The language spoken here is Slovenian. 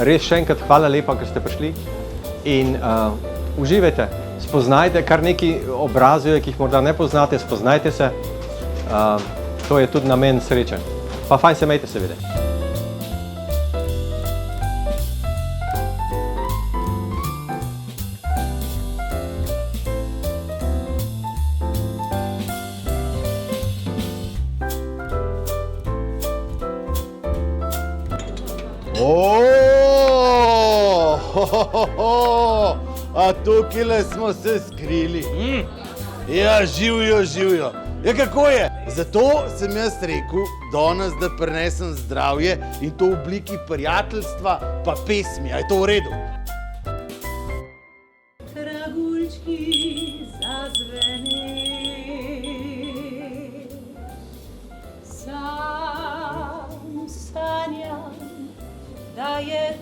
res še enkrat hvala lepa, ker ste prišli in uživajte, spoznajte kar nekaj obrazov, ki jih morda ne poznate, spoznajte se, to je tudi namen srečanj. Pa fajn se imejte seveda. A tukaj smo se skrili. Ja, živijo. Ja, kako je? Zato sem jaz rekel danes, da prinesem zdravje in to v obliki prijateljstva pa pesmi. A je to v redu? Kraguljčki zazvene, sam sanjam, da je